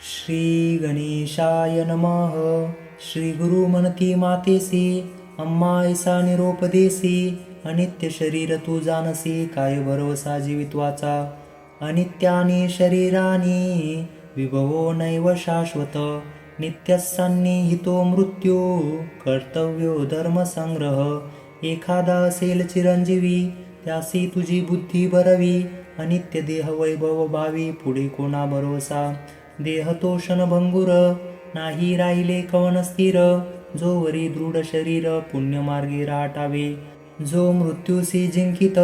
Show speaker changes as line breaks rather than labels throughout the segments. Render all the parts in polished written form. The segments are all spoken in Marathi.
श्री गणेशाय नमः. श्री गुरु म्हणती मातेसी, अम्मा ऐसा निरोप देसी. अनित्य शरीर तू जानसी, काय भरवसा जीवित्वाचा. अनित्यानी शरीरानी, विभवो नैव शाश्वत. नित्यसन्निहितो मृत्यू, कर्तव्यो धर्मसंग्रह. एखादा असेल चिरंजीवी, त्यासी तुझी बुद्धी बरवी. अनित्य देह वैभव भावी, पुढे कोणा भरोसा. देह तो क्षणभंगुर, नाही राहिले कवन स्थिर. जो वरी दृढ शरीर, पुण्यमार्गे राटावे. जो मृत्यूसी जिंकित,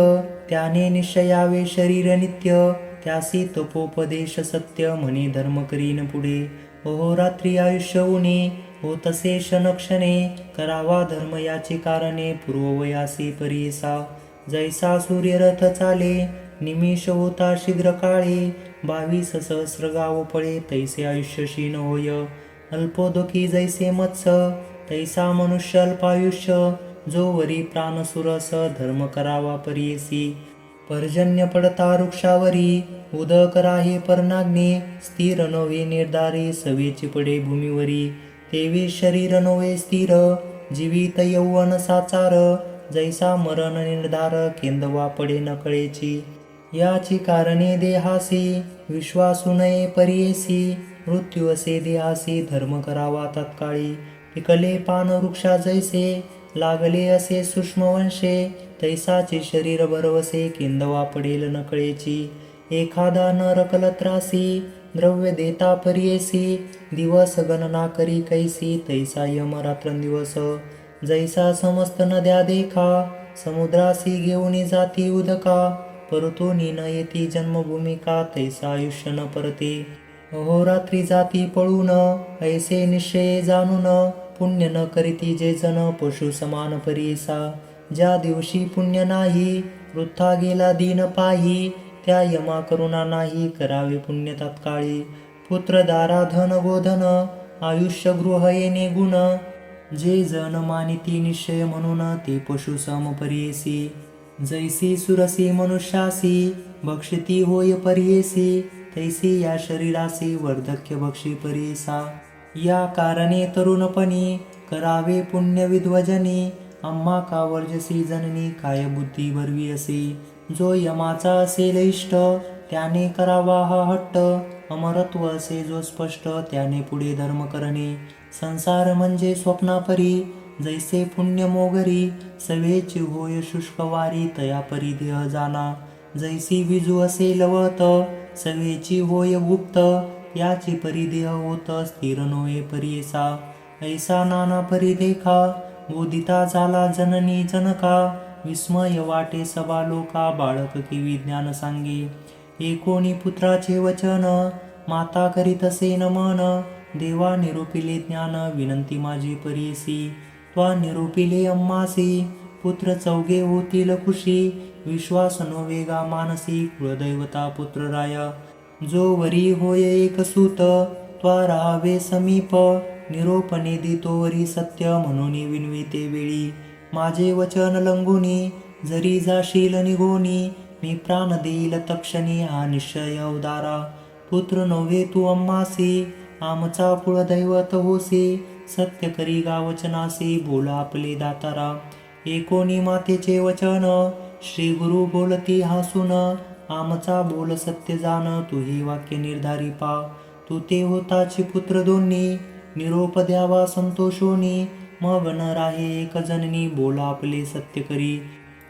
त्याने निश्चयावे शरीर नित्य. त्यासी तपोपदेश सत्य, म्हणे धर्म करीन पुढे. अहोरात्री आयुष्य उणे, हो तसे क्षणक्षणे. करावा धर्म याची कारणे, पूर्ववयासी परीसा. जैसा सूर्यरथ चाले, निमिष होता शीघ्र काळे. 22 सहस्र गाव पळे, तैसे आयुष्य क्षीण होय. अल्पोदकी जैसे मत्स्य, तैसा मनुष्य अल्पायुष्य. जो वरी प्राणसुरस, धर्म करावा परीसी. पर्जन्य पडता वृक्षावरी, उदक राहे परनाग्ने. स्थिर नव्हे निर्धारी, सवेची पडे भूमीवरी. तेवी शरीर नव्हे स्थिर, जीवित यौवन साचार. जैसा मरण निर्धार, केंदवा पडे नकळेची. याची कारणे देहासी, विश्वासू नये परियेसी. मृत्यू असे देहासी, धर्म करावा तत्काळी. पिकले पान वृक्षा जैसे, लागले असे सूक्ष्मवंशे. तैसाचे शरीर भरवसे, केंदवा पडेल नकळेची. एखादा नरकल त्रासी, द्रव्य देता परियेसी. दिवस गणना करी कैसी, तैसा यम रात्रंदिवस. जैसा समस्त नद्या देखा, समुद्रासी घेऊन जाती उदका. परतोनी न येती जन्मभूमिका, तैसा आयुष्य न परते. अहोरात्री जाती पळून, ऐसे निश्चय जाणून. पुण्य न करीती जे जन, पशु समान परीसा. ज्या दिवशी पुण्य नाही, वृथा गेला दीन पाही. त्या यमा करुणा नाही, करावे पुण्य तत्काळी. पुत्र दारा धन गोधन, आयुष्य गृह येणे गुण. जे जन मानिती निश्चय म्हणून, ते पशु सम परीसी. जैसी सुरसी मनुष्यासी, भक्षिती होय परियेसी. तैसी या शरीरासी, वर्धक्य भक्षी परियेसा. या कारणे तरुणपणी, करावे पुण्य विद्वजनी. अम्मा का वर्जसी जननी, काय बुद्धी भरवी असे. जो यमाचा असेल इष्ट, त्याने करावा हा हट्ट. अमरत्व असे जो स्पष्ट, त्याने पुढे धर्म करणे. संसार म्हणजे स्वप्नापरी, जैसे पुण्य मोगरी. सवेची होय शुष्क वारी, तया परी देह जाना. जैसी विजू असे लवत, सवेची होय गुप्त. याची परी देह होत, स्थिर नोये परियेसा. ऐसा नाना परी देखा, बोधिता झाला जननी जनका. विस्मय वाटे सभा लोका, बाळक की विज्ञान सांगे. एकोणी पुत्राचे वचन, माता करीत असे नमन. देवा निरूपिले ज्ञान, विनंती माझी परियेसी. त्वा निरूपिले अम्मासी, पुत्र चौघे होतील खुशी. विश्वास नो वेगा मानसी, कुळदैवता पुत्र राया. जो वरी होय एक सूत, त्वा राहावे समीप. निरोपणे दितो वरी सत्य, म्हणून विनविते वेळी. माझे वचन लंघुनी, जरी जाशील निघोनी. मी प्राण देईल तक्षणी, हा निश्चय उदारा. पुत्र नव्हे तू अम्मासी, आमचा कुळदैवत होसी. सत्य करी गावचनासी, बोला आपले दातारा. एकोणी मातेचे वचन, श्री गुरु बोलती हसून. आमचा बोल सत्य जाण, तुही वाक्य निर्धारी पा. तू ते होताची पुत्र दोन्ही, निरोप द्यावा संतोषोनी. मग न राहे एक जननी, बोला आपले सत्य करी.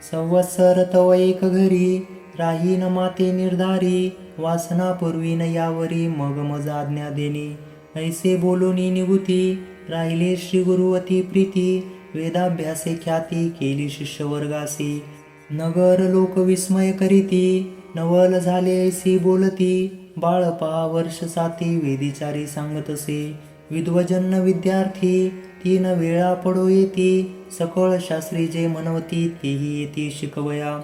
संवत्सर तव एक घरी, राहीन माते निर्धारी. वासना पूर्वीन यावरी, मग मज आज्ञा देणे. ऐसे बोलूनी निगुती, राहिले श्री गुरुवती प्रीती. वेदाभ्यासे ख्याती, केली शिष्य वर्गासी. नगर लोक विस्मय करीती, नवल झाले ऐसी बोलती. बाळ पहा वर्ष साती, वेदिचारी सांगतसे. विद्वजन विद्यार्थी, 3 वेळा पडो येती. सकळ शास्त्री जे म्हणवती, तेही येती शिकवया.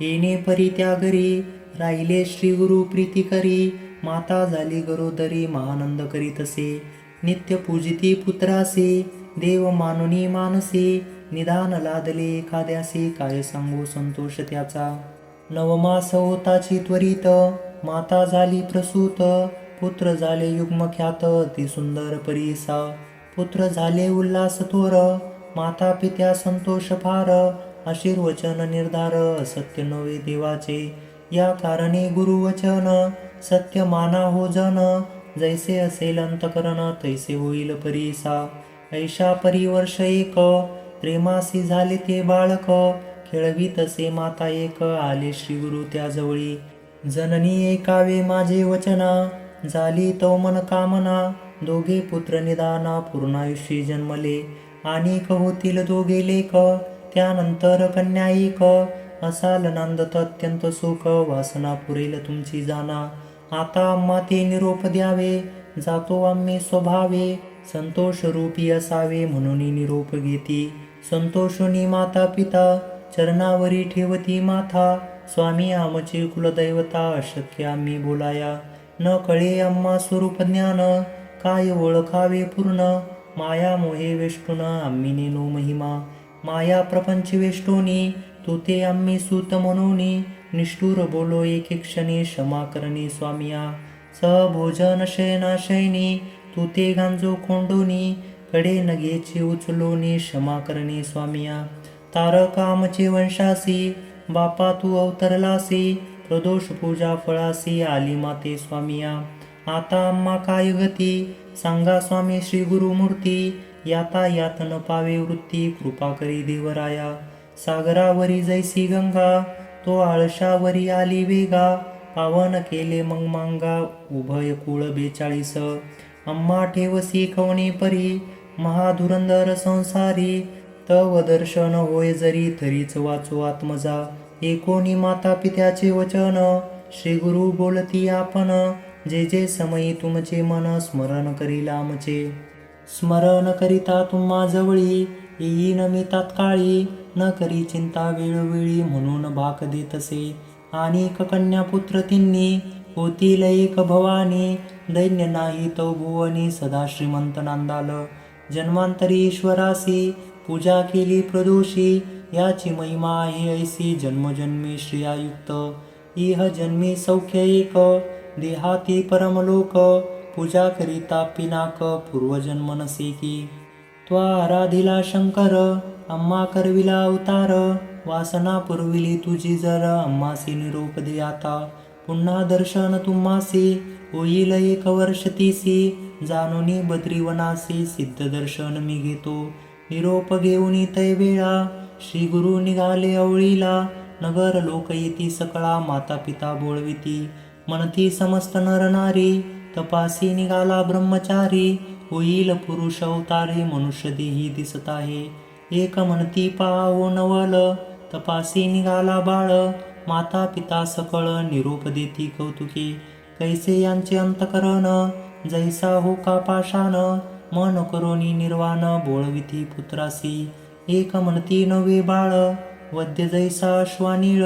येणे परी त्या घरी, राहिले श्री गुरु प्रीती करी. माता झाली गरोदरी, महानंद करीतसे. नित्य पूजिती पुत्रासी, देव मानुनी मानसी. निदान लादले एखाद्यासी, काय सांगू संतोष त्याचा. 9 मास होताची त्वरित, माता झाली प्रसूत. पुत्र झाले युग्मख्यात ती सुंदर परीसा. पुत्र झाले उल्हास थोर, माता पित्या संतोष फार. आशीर्वचन निर्धार, सत्य नवे देवाचे. या कारणे गुरुवचन, सत्य माना हो जन. जैसे असेल अंतकरण, तैसे होईल परीसा. ऐशा परिवर्ष एक, प्रेमासी झाले ते बाळक. खेळवीत असे माता एक, आले श्री गुरु त्या जवळी. जननी ऐकावे माझे वचना, झाली तव मन कामना. दोघे पुत्र निदाना, पूर्णायुष्यी जन्मले. आणि होतील दोघे लेख, त्यानंतर कन्या एक. असाल नांदत अत्यंत सुख, वासना पुरेल तुमची जाना. आता आम्हा ते निरोप द्यावे, जातो आम्ही स्वभावे. संतोष रूपी असावे म्हणून निरोप घेती. संतोषुनी माता पिता, चरणावरी ठेवती माथा. स्वामी आमचे कुलदैवता, अशक्य आम्ही बोलाया. न कळे आम्हा स्वरूप ज्ञान, काय ओळखावे पूर्ण. माया मोहे वेष्टून आम्ही नेनो महिमा. माया प्रपंच वेष्टोनी, तू ते आम्ही सूत म्हणूनी. निष्ठुर बोलो एक क्षणी, क्षमा करणे स्वामिया. सहभोजन शयना शयनी, तू ते गांजो कोंडोनी. कडे नगेची उचलोनी, क्षमा करणे स्वामिया. तारक आमचे वंशासी, बापा तू अवतरलासी. प्रदोष पूजा फळासी, आली माते स्वामिया. आता आम्हा काय गती, सांगा स्वामी श्री गुरुमूर्ती. याता यात न पावे वृत्ती, कृपा करी देवराया. सागरावरी जैसी गंगा, तो आळशावरी आली वेगा. पावन केले मग मांगा, उभय कुळ 42. अम्मा ठेवसी कवणी परी, महाधुरंदर संसारी. तव दर्शन होय जरी, तरीच वाचो आत्मजा. एकोणी माता पित्याचे वचन, श्री गुरु बोलती आपण. जे जे समयी तुमचे मन, स्मरण करील आमचे. स्मरण करिता तुम्हा जवळी, येईन मी तात्काळी. न करी चिंता वेळोवेळी, म्हणून भाक देतसे. आणि कन्या पुत्र तिन्ही, होतील एक भवानी. दैन्य नाही तो भुवनी, सदा श्रीमंत नांदाल. जन्मांतरी ईश्वरासी, पूजा केली प्रदोषी. याची महिमा आहे ऐसी, जन्मजन्मी श्रियायुक्त. इह जन्मी सौख्य एक, देहाती परमलोक. पूजा करिता पिनाक, पूर्वजन्म नसे की. त्वा आराधिला शंकर, अम्मा करविला अवतार. वासना पुरविली तुझी जर, अम्मासी निरोप दे आता. पुन्हा दर्शन तुम्हासी, होईल एक वर्ष तीसी. जाणुनी बद्रीवनासी, सिद्ध दर्शन मी घेतो. निरोप घेऊनी तै वेळा, श्री गुरु निघाले अवळीला. नगर लोक येती सकळा, माता पिता बोळविती. म्हणती समस्त नर नारी, तपासी निघाला ब्रह्मचारी. होईल पुरुष अवतारी, मनुष्य देही दिसत आहे. एक म्हणती पाहावो नवल, तपासी निघाला बाळ. माता पिता सकळ, निरोप देती कौतुके. कैसे यांचे अंतकरण, जैसा हो का पाषाण. मन करोनी निर्वाण, बोळविती पुत्रासी. एक म्हणती नवे बाळ, वद्य जैसा अश्वानीळ.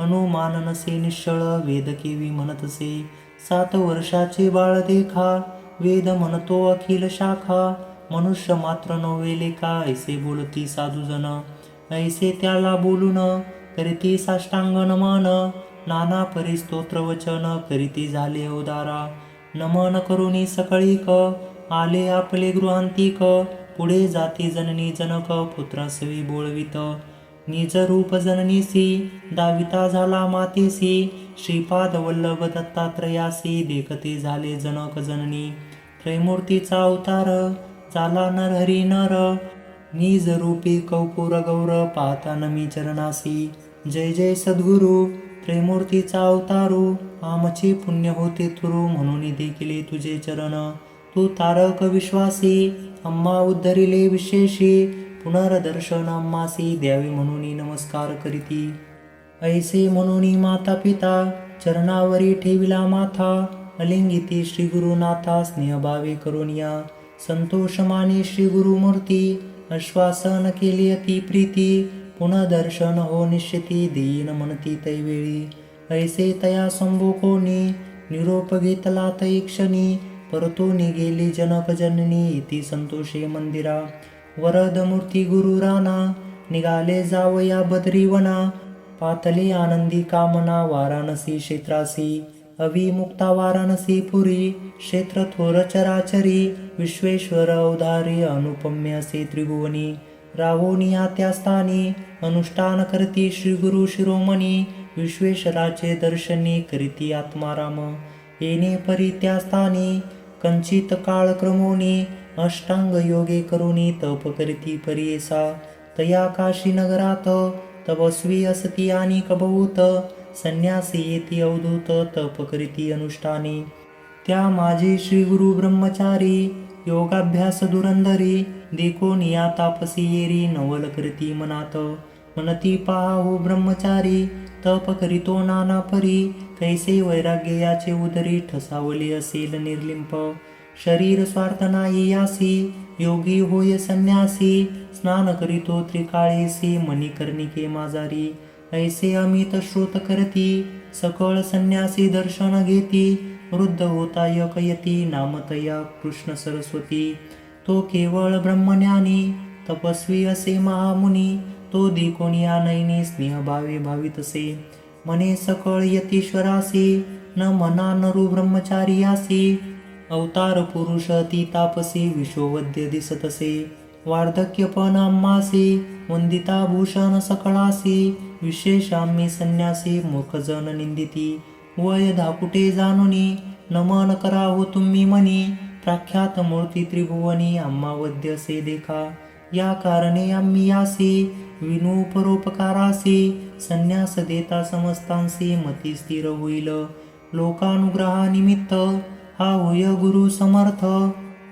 अनुमान नसे निश्चळ, वेद केवी म्हणतसे. 7 वर्षाचे बाळ देखा, वेद म्हणतो अखिल शाखा. मनुष्य मात्र नवे लेखा, ऐसे बोलती साधुजन. ऐसे त्याला बोलून, करीती साष्टांग नमन. नाना परी स्तोत्र वचन, करीती झाले उदारा. नमन करुनी सकळीक, आले आपले गृहांतिक. पुढे जाती जननी जनक, पुत्रासवी बोळवित. निज रूप जननीसी, दाविता झाला मातेसी. श्रीपाद वल्लभ दत्तात्रयासी, देखते झाले जनक जननी. त्रैमूर्तीचा अवतार, झाला नरहरी नर. निज रूपी कौपुर गौर, पाहता नमी चरणासी. जय जय सद्गुरु, त्रैमूर्तीचा अवतारू. आमचे पुण्य होते तुरु, म्हणून देखील तुझे चरण. तू तारक विश्वासी, अम्मा उद्धरिले विशेषी. पुनर्दर्शन अम्मासी, द्यावे म्हणून नमस्कार करीती. ऐसे म्हणून माता पिता, चरणावरी ठेविला माथा. अलिंगिती श्री गुरुनाथा, स्नेहभावे करुनिया. संतोष माने श्री गुरुमूर्ती, आश्वासन केली अति प्रीती. पुन्हा दर्शन हो निश्चिती, देईन म्हणती तैवेळी. ऐसे तया संभोकोनी, निरोप घेतला तै क्षणी. परतोनी गेली जनक जननी, इति संतोषे मंदिरा. वरद मूर्ती गुरु राना, निघाले जावया बद्रीवना. पातले आनंदी कामना, वाराणसी क्षेत्रासी. अविमुक्ता वाराणसी पुरी, क्षेत्र थोर चराचरी, विश्वेश्वर अवधारी अनुपम्य असे त्रिभुवनी, राहोनिया त्या स्थानी, अनुष्ठान करती श्री गुरु शिरोमणी, विश्वेश्वराचे दर्शनी करीती आत्माराम, येणे परी त्या स्थानी, कंचित काळ क्रमोनी, अष्टांग योगे करुणी तप करीती परियेसा, तया काशी नगरात तपस्वी असती आणि कबहूत, संन्यासी येती अवधूत तप करीती अनुष्ठानी, त्या माझी श्री गुरु ब्रह्मचारी, योगाभ्यास धुरंधरी, देखोनिया तापसी येरी नवल करीती मनात, मनती पहा हो ब्रह्मचारी, तप करीतो नाना परी, कैसे वैराग्य याचे उदरी, ठसावले असेल निर्लिंप, शरीर स्वार्थ नाही यासी, योगी होय संन्यासी, स्नान करीतो त्रिकाळेसी, मणिकर्णिके माझारी, ऐसे अमित श्रोत करती, सकळ संन्यासी दर्शन घेती, वृद्ध होता यकयती, नामतया कृष्ण सरस्वती, तो केवळ ब्रह्मज्ञानी, तपस्वी असे महामुनी, तो दिकोनिया नयनी स्नेहभावे भावितसे, मने सकळ यतीश्वरासी, न मना नरु ब्रह्मचारियासी, अवतार पुरुष ती तापसी, विश्ववद्य दिसतसे, वार्धक्यपण आम्हासी, वंदिता भूषण सकळासी, विशेष आम्ही संन्यासी, मुखजन निंदिती, वय धाकुटे जाणुनी, नमन करा हो तुम्ही मनी, प्रख्यात मूर्ती त्रिभुवनी, आम्हा वद्य से देखा, या कारणे आम्ही यासी, विनू परोपकारासी, संन्यास देता समस्तांसी, मती स्थिर होईल, लोकानुग्रहानिमित्त, हा होय गुरु समर्थ,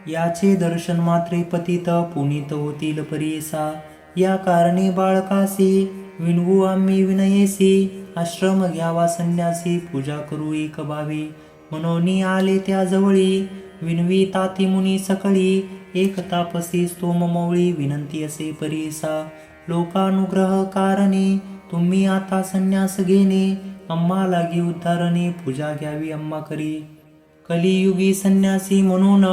याचे दर्शन मात्रे पतित पुनीत होतील परियेसा, या कारणे बाळकासी, विनवू आम्ही विनयेसी, आश्रम घ्यावा संन्यासी, पूजा करू एक भावी, मनोनी आले त्या जवळी, विनवी ताती मुनी सकळी, एक तापसी स्तोम मौळी, विनंती असे परियेसा, लोकानुग्रह कारणे, तुम्ही आता संन्यास घेणे, आम्हा लागी उद्धारणे, पूजा घ्यावी आम्हा करी, कलियुगी संन्यासी म्हणून,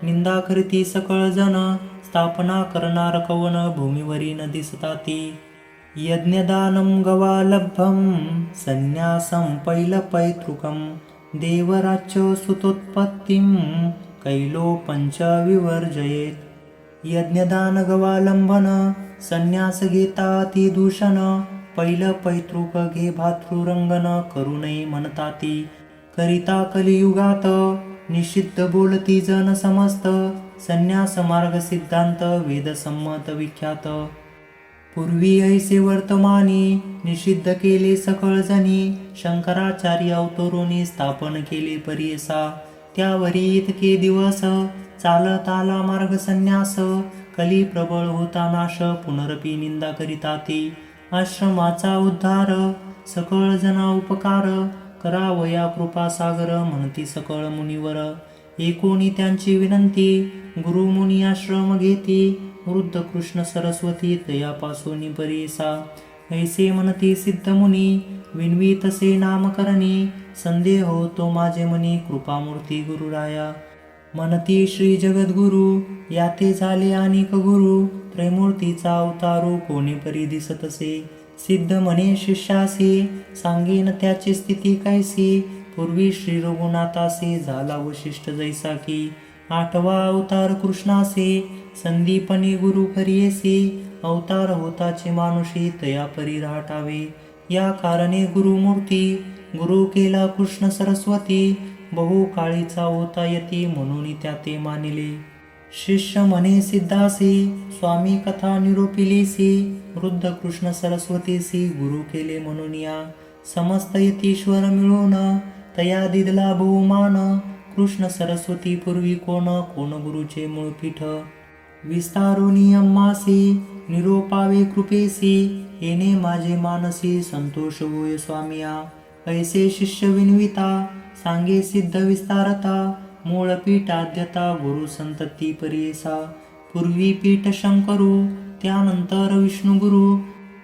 निंदा करती सकळ जन, स्थापना करणार कवन, भूमीवरी न दिसताती, यज्ञदानं गवालभ्यं, संन्यासं पैलपैतृकं, देवराज्य सुतोत्पत्तिं, कैलो पंच विवर्जयेत, यज्ञदान गवालंबन, संन्यास घेता अति दूषण, पैल पैतृक घे भातृरंगन, करू नये म्हणताती, करिता कलियुगात, निषिद्ध बोलती जन समस्त, संन्यास मार्ग सिद्धांत, वेदसम्मत विख्यात, पूर्वी ऐसे वर्तमानी, निषिद्ध केले सकळ जनी, शंकराचार्य अवतरोनी स्थापन केले परियेसा, त्यावरी इतके दिवस, चालत आला मार्ग संन्यास, कली प्रबळ होता नाश, पुनरपी निंदा करिता ते, आश्रमाचा उद्धार, सकळ जना उपकार, करावया कृपा सागर, म्हणती सकळ मुनिवर, एकोणी त्यांची विनंती, गुरु मुनी आश्रम घेती, वृद्ध कृष्ण सरस्वती, तयापासून परियेसा, ऐसे म्हणती सिद्ध मुनी, विनवी तसे नामकरणी, संदेह होतो माझे मनी, कृपामूर्ती गुरुराया, म्हणती श्री जगद्गुरु, याते झाले अनेक गुरु, त्रैमूर्तीचा अवतारू, कोणी परी दिसतसे, सिद्ध म्हणे शिष्यासी, सांगेन त्याची स्थिती कैसी, पूर्वी श्री रघुनाथासी, झाला वशिष्ठ जैसा की, आठवा अवतार कृष्णासे, संदीपनी गुरु करियेसी, अवतार होताचे मानुषी, तया परी राहटावे, या कारणे गुरुमूर्ती, गुरु केला कृष्ण सरस्वती, बहु काळीचा होता यती, म्हणून त्या ते मानिले, शिष्य म्हणे सिद्धासी, स्वामी कथा निरूपिलीसी, वृद्ध कृष्ण सरस्वतीसी, गुरु केले म्हणून या, समस्त यतीश्वर मिळून, तया दिदला बहुमान, कृष्ण सरस्वती पूर्वी कोण, कोण गुरुचे मूळ पीठ, विस्तारोनी अम्मासी, निरोपावे कृपेसी, येणे माझे मानसी, संतोष होय स्वामिया, ऐसे शिष्य विनविता, सांगे सिद्ध विस्तारता, मूळ पीठाद्यता, गुरु संतती परियेसा, पूर्वी पीठ शंकरू, त्यानंतर विष्णू गुरु,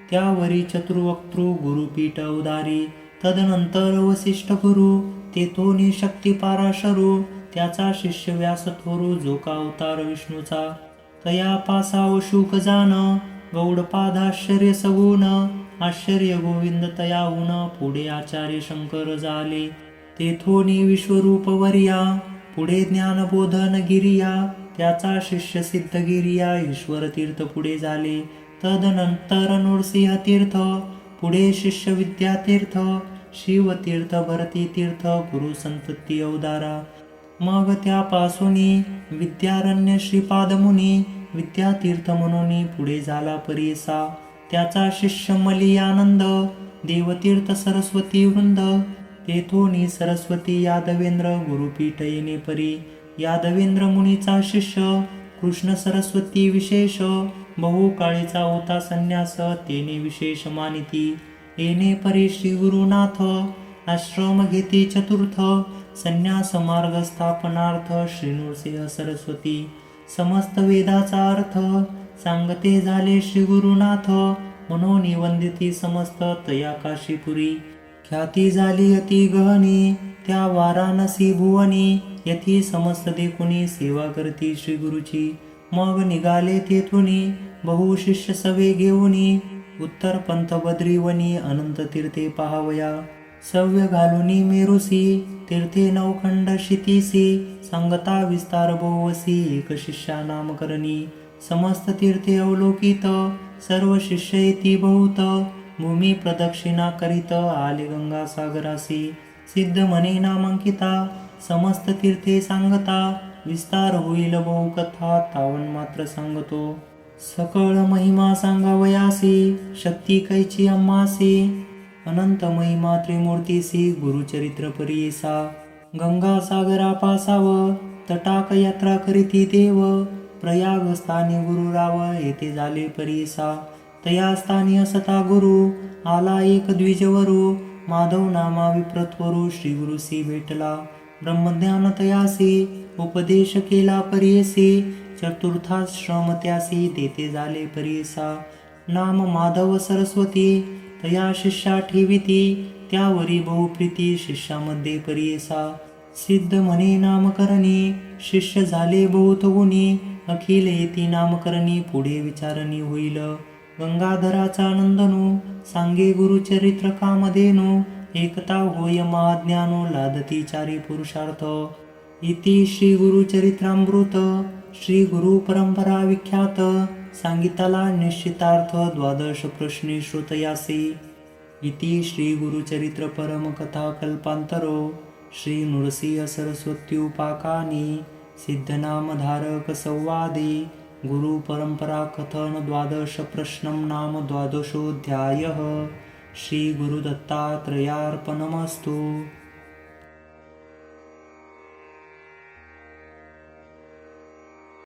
त्यावरी चतुर्वक्तृ गुरुपीठ उदारी, तदनंतर वसिष्ठ गुरु, तेथोनी शक्ती पाराशरू, त्याचा शिष्य व्यास थोरू, जो का अवतार विष्णूचा, तया पासाव शुक जान, गौडपादाश्चर्य सगुण, आश्चर्य गोविंद तयाहून, पुढे आचार्य शंकर झाले, तेथोनी विश्वरूपवर्या पुढे ज्ञानबोधन गिरिया त्याचा शिष्य सिद्धगिरिया ईश्वर तीर्थ पुढे झाले. तदनंतर नृसिंह तीर्थ पुढे शिष्य विद्यातीर्थ शिवतीर्थ भरती तीर्थ गुरु संतती अवतारा. मग त्यापासूनी विद्यारण्य श्रीपाद मुनी विद्यातीर्थ म्हणून पुढे झाला परीसा. त्याचा शिष्य मलियानंद देवतीर्थ सरस्वती वृंद. तेथोनी सरस्वती यादवेंद्र गुरुपीठ येणे परी. यादवेंद्र मुनीचा शिष्य कृष्ण सरस्वती विशेष. बहुकाळीचा होता संन्यास तेने विशेष मानिती. येणे परी श्री गुरुनाथ आश्रम घेती चतुर्थ. संन्यास मार्ग स्थापनार्थ श्री नृसिंह सरस्वती. समस्त वेदाचा अर्थ सांगते झाले श्री गुरुनाथ. म्हणून वंदिती समस्त तया काशीपुरी. ख्याती झाली अति गहनी त्या वाराणसी भुवनी. यथी समस्त देखुनी सेवा करती श्री गुरुची. मग निघाले तेथुनी बहु शिष्य सवे घेऊनी. उत्तर पंथ बद्रीवनी अनंत तीर्थे पाहावया. सव्य घालुनी मेरुसी तीर्थे नवखंड शितीसी. सांगता विस्तार बहुवसी एक शिष्या नामकरणी. समस्त तीर्थे अवलोकित सर्व शिष्य येती बहुत. भूमी प्रदक्षिणा करीत आले गंगा सागरासी. सिद्ध म्हणे नामांकिता समस्त तीर्थे सांगता. विस्तार होईल बहुकथा तावन मात्र सांगतो. सकळ महिमा सांगावयासी शक्ती कैची अम्मासी. अनंत महिमा त्रिमूर्तीसी गुरुचरित्र परियेसा. गंगा सागरा पासाव तटाक यात्रा करीती देव. प्रयाग स्थानी गुरु राव येथे झाले परियेसा. तया स्थानी असता गुरु आला एक द्विजवरू. माधव नामा विप्रत्वरू श्री गुरुसी भेटला. ब्रह्मज्ञान तयासी उपदेश केला परियेसी. चतुर्थाश्रम त्यासी तेथे झाले परियेसा. नाम माधव सरस्वती तया शिष्या ठेविती. त्यावरी बहुप्रीती शिष्यामध्ये परियेसा. सिद्ध म्हणे नामकरणी शिष्य झाले बहुत गुणी. अखिल येती नामकरणी पुढे विचारणी होईल. गंगाधराचा नंदनू सांगे गुरुचरित्र कामधेनू. एकता होय महाज्ञानो लादती चारी पुरुषार्थ. इति श्री गुरुचरित्रामृत श्री गुरु परंपरा विख्यात. सांगितला निश्चितार्थ द्वादश प्रश्ने श्रुतयासी. इति श्री गुरुचरित्र परम कथा कल्पांतरो श्री नृसिंह सरस्वत्युपाकानी सिद्धनामधारक संवादे गुरु परंपरा कथन द्वादश प्रश्नं नाम द्वादशोऽध्यायः. श्री गुरुदत्तात्रेयार्पणमस्तु.